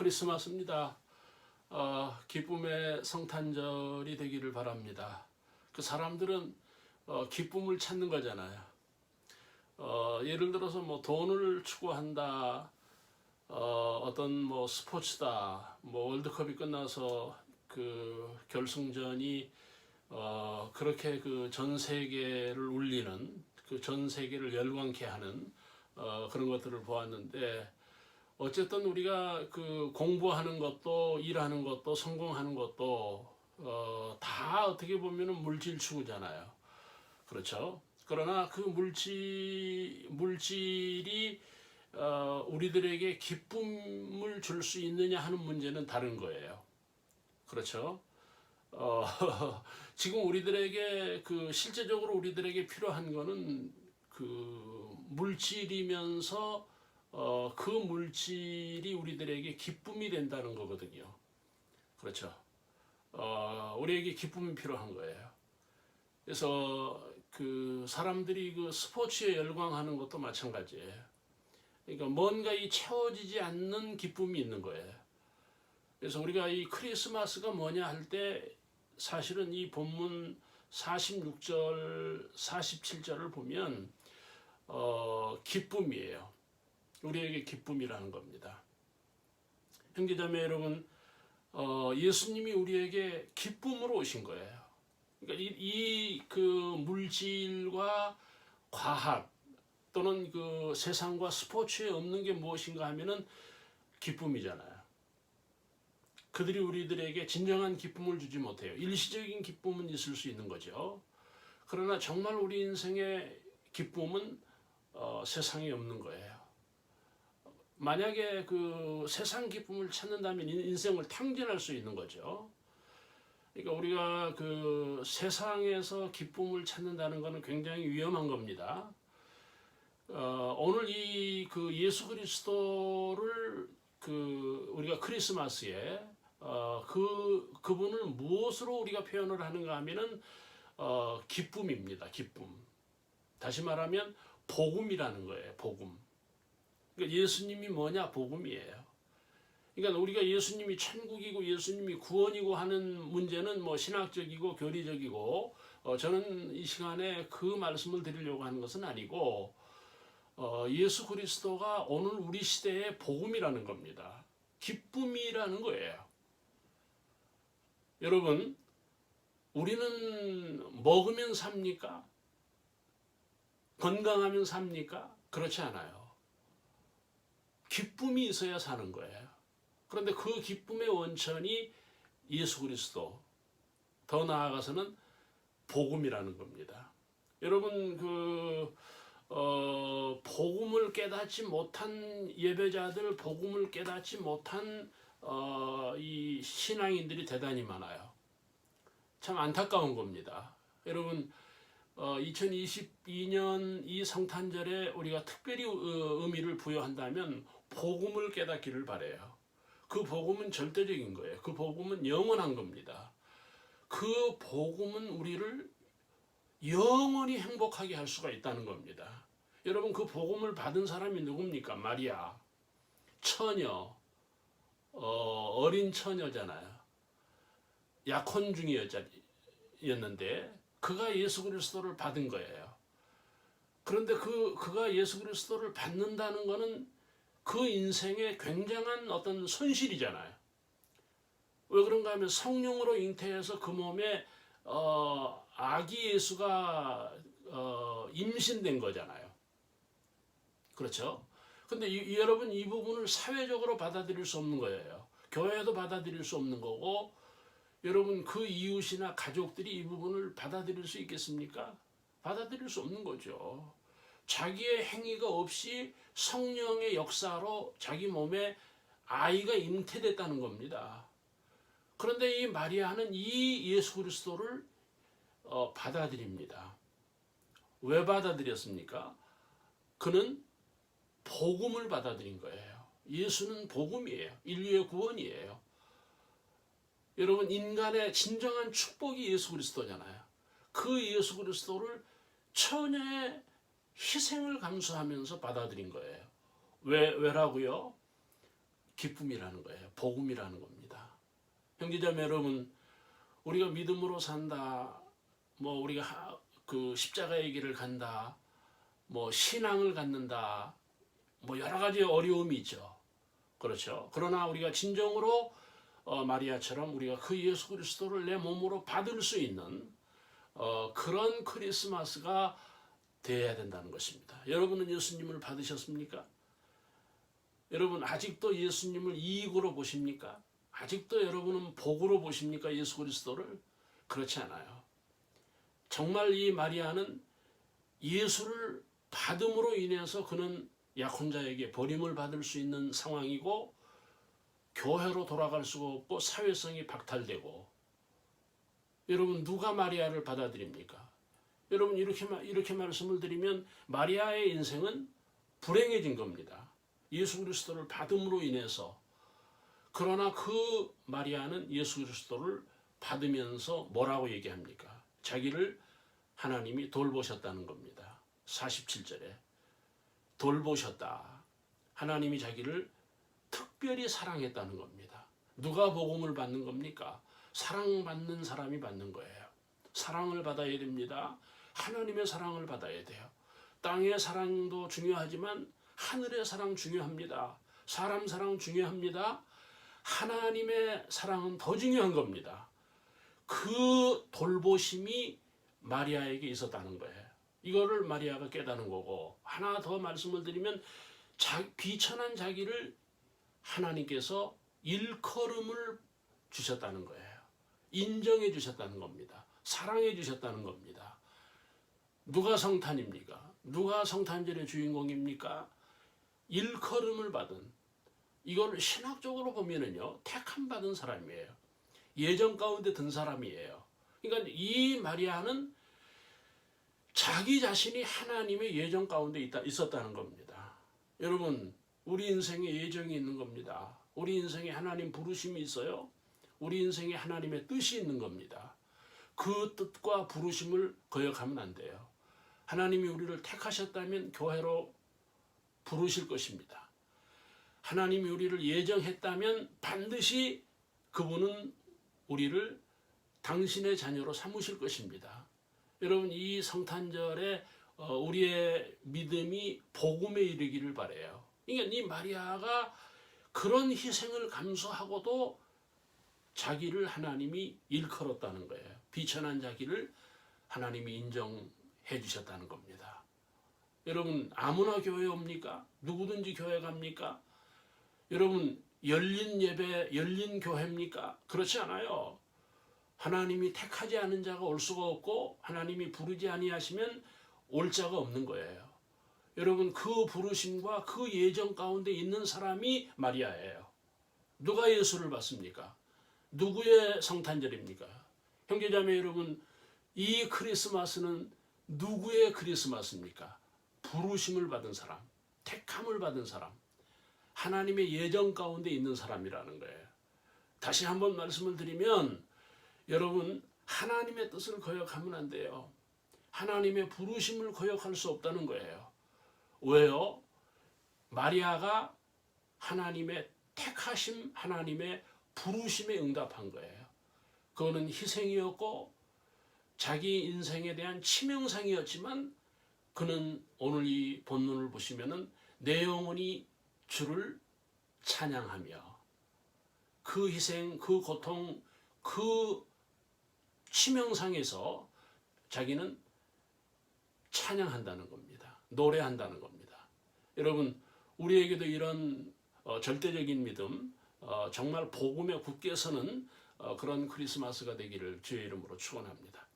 크리스마스입니다. 기쁨의 성탄절이 되기를 바랍니다. 그 사람들은 기쁨을 찾는 거잖아요. 예를 들어서 뭐 돈을 추구한다, 어떤 뭐 스포츠다, 뭐 월드컵이 끝나서 그 결승전이 그렇게 그 전 세계를 울리는, 그 전 세계를 열광케 하는 그런 것들을 보았는데, 어쨌든 우리가 그 공부하는 것도 일하는 것도 성공하는 것도 다 어떻게 보면은 물질 추구잖아요. 그렇죠? 그러나 그 물질이 우리들에게 기쁨을 줄 수 있느냐 하는 문제는 다른 거예요. 그렇죠? 어, 지금 우리들에게 그 실제적으로 우리들에게 필요한 거는 그 물질이면서 그 물질이 우리들에게 기쁨이 된다는 거거든요. 그렇죠. 우리에게 기쁨이 필요한 거예요. 그래서 그 사람들이 그 스포츠에 열광하는 것도 마찬가지예요. 그러니까 뭔가 이 채워지지 않는 기쁨이 있는 거예요. 그래서 우리가 이 크리스마스가 뭐냐 할 때 사실은 이 본문 46절, 47절을 보면 기쁨이에요. 우리에게 기쁨이라는 겁니다. 형제자매 여러분, 예수님이 우리에게 기쁨으로 오신 거예요. 그러니까 그 물질과 과학 또는 그 세상과 스포츠에 없는 게 무엇인가 하면은 기쁨이잖아요. 그들이 우리들에게 진정한 기쁨을 주지 못해요. 일시적인 기쁨은 있을 수 있는 거죠. 그러나 정말 우리 인생의 기쁨은 세상에 없는 거예요. 만약에 그 세상 기쁨을 찾는다면 인생을 탕진할 수 있는 거죠. 그러니까 우리가 그 세상에서 기쁨을 찾는다는 것은 굉장히 위험한 겁니다. 오늘 이 그 예수 그리스도를 그 우리가 크리스마스에 그분을 무엇으로 우리가 표현을 하는가 하면은 기쁨입니다. 기쁨. 다시 말하면 복음이라는 거예요. 복음. 그러니까 예수님이 뭐냐? 복음이에요. 그러니까 우리가 예수님이 천국이고 예수님이 구원이고 하는 문제는 뭐 신학적이고 교리적이고 저는 이 시간에 그 말씀을 드리려고 하는 것은 아니고 예수 그리스도가 오늘 우리 시대의 복음이라는 겁니다. 기쁨이라는 거예요. 여러분, 우리는 먹으면 삽니까? 건강하면 삽니까? 그렇지 않아요. 기쁨이 있어야 사는 거예요. 그런데 그 기쁨의 원천이 예수 그리스도, 더 나아가서는 복음이라는 겁니다. 여러분, 복음을 깨닫지 못한 예배자들, 복음을 깨닫지 못한 이 신앙인들이 대단히 많아요. 참 안타까운 겁니다. 여러분, 2022년 이 성탄절에 우리가 특별히 의미를 부여한다면 복음을 깨닫기를 바라요. 그 복음은 절대적인 거예요. 그 복음은 영원한 겁니다. 그 복음은 우리를 영원히 행복하게 할 수가 있다는 겁니다. 여러분, 그 복음을 받은 사람이 누굽니까? 마리아, 처녀, 어린 처녀잖아요. 약혼 중이었는데 그가 예수 그리스도를 받은 거예요. 그런데 그가 예수 그리스도를 받는다는 것은 그 인생에 굉장한 어떤 손실이잖아요. 왜 그런가 하면 성령으로 잉태해서 그 몸에 아기 예수가 임신된 거잖아요. 그렇죠? 근데 여러분, 이 부분을 사회적으로 받아들일 수 없는 거예요. 교회도 받아들일 수 없는 거고, 여러분, 그 이웃이나 가족들이 이 부분을 받아들일 수 있겠습니까? 받아들일 수 없는 거죠. 자기의 행위가 없이 성령의 역사로 자기 몸에 아이가 잉태됐다는 겁니다. 그런데 이 마리아는 이 예수 그리스도를 받아들입니다. 왜 받아들였습니까? 그는 복음을 받아들인 거예요. 예수는 복음이에요. 인류의 구원이에요. 여러분, 인간의 진정한 축복이 예수 그리스도잖아요. 그 예수 그리스도를 처녀의 희생을 감수하면서 받아들인 거예요. 왜라고요? 기쁨이라는 거예요. 복음이라는 겁니다. 형제자매 여러분, 우리가 믿음으로 산다, 뭐 우리가 그 십자가의 길을 간다, 뭐 신앙을 갖는다, 뭐 여러 가지 어려움이 있죠. 그렇죠. 그러나 우리가 진정으로 마리아처럼 우리가 그 예수 그리스도를 내 몸으로 받을 수 있는 그런 크리스마스가 되어야 된다는 것입니다. 여러분은 예수님을 받으셨습니까? 여러분 아직도 예수님을 이익으로 보십니까? 아직도 여러분은 복으로 보십니까? 예수 그리스도를? 그렇지 않아요. 정말 이 마리아는 예수를 받음으로 인해서 그는 약혼자에게 버림을 받을 수 있는 상황이고, 교회로 돌아갈 수가 없고 사회성이 박탈되고. 여러분 누가 마리아를 받아들입니까? 여러분 이렇게 말씀을 드리면 마리아의 인생은 불행해진 겁니다. 예수 그리스도를 받음으로 인해서. 그러나 그 마리아는 예수 그리스도를 받으면서 뭐라고 얘기합니까? 자기를 하나님이 돌보셨다는 겁니다. 47절에 돌보셨다. 하나님이 자기를 특별히 사랑했다는 겁니다. 누가 복음을 받는 겁니까? 사랑받는 사람이 받는 거예요. 사랑을 받아야 됩니다. 하나님의 사랑을 받아야 돼요. 땅의 사랑도 중요하지만 하늘의 사랑 중요합니다. 사람 사랑 중요합니다. 하나님의 사랑은 더 중요한 겁니다. 그 돌보심이 마리아에게 있었다는 거예요. 이거를 마리아가 깨닫는 거고, 하나 더 말씀을 드리면 비천한 자기를 하나님께서 일컬음을 주셨다는 거예요. 인정해 주셨다는 겁니다. 사랑해 주셨다는 겁니다. 누가 성탄입니까? 누가 성탄절의 주인공입니까? 일컬음을 받은, 이걸 신학적으로 보면은요, 택함 받은 사람이에요. 예정 가운데 든 사람이에요. 그러니까 이 마리아는 자기 자신이 하나님의 예정 가운데 있었다는 겁니다. 여러분, 우리 인생에 예정이 있는 겁니다. 우리 인생에 하나님 부르심이 있어요. 우리 인생에 하나님의 뜻이 있는 겁니다. 그 뜻과 부르심을 거역하면 안 돼요. 하나님이 우리를 택하셨다면 교회로 부르실 것입니다. 하나님이 우리를 예정했다면 반드시 그분은 우리를 당신의 자녀로 삼으실 것입니다. 여러분, 이 성탄절에 우리의 믿음이 복음에 이르기를 바라요. 그러니까 이 마리아가 그런 희생을 감수하고도 자기를 하나님이 일컬었다는 거예요. 비천한 자기를 하나님이 인정해 주셨다는 겁니다. 여러분, 아무나 교회 옵니까? 누구든지 교회 갑니까? 여러분, 열린 예배, 열린 교회입니까? 그렇지 않아요. 하나님이 택하지 않은 자가 올 수가 없고, 하나님이 부르지 아니하시면 올 자가 없는 거예요. 여러분, 그 부르심과 그 예정 가운데 있는 사람이 마리아예요. 누가 예수를 받습니까? 누구의 성탄절입니까? 형제자매 여러분, 이 크리스마스는 누구의 크리스마스입니까? 부르심을 받은 사람, 택함을 받은 사람, 하나님의 예정 가운데 있는 사람이라는 거예요. 다시 한번 말씀을 드리면, 여러분, 하나님의 뜻을 거역하면 안 돼요. 하나님의 부르심을 거역할 수 없다는 거예요. 왜요? 마리아가 하나님의 택하심, 하나님의 부르심에 응답한 거예요. 그거는 희생이었고 자기 인생에 대한 치명상이었지만, 그는 오늘 이 본문을 보시면은 내 영혼이 주를 찬양하며, 그 희생, 그 고통, 그 치명상에서 자기는 찬양한다는 겁니다. 노래한다는 겁니다. 여러분, 우리에게도 이런 절대적인 믿음, 정말 복음에 굳게 서는 그런 크리스마스가 되기를 주의 이름으로 축원합니다.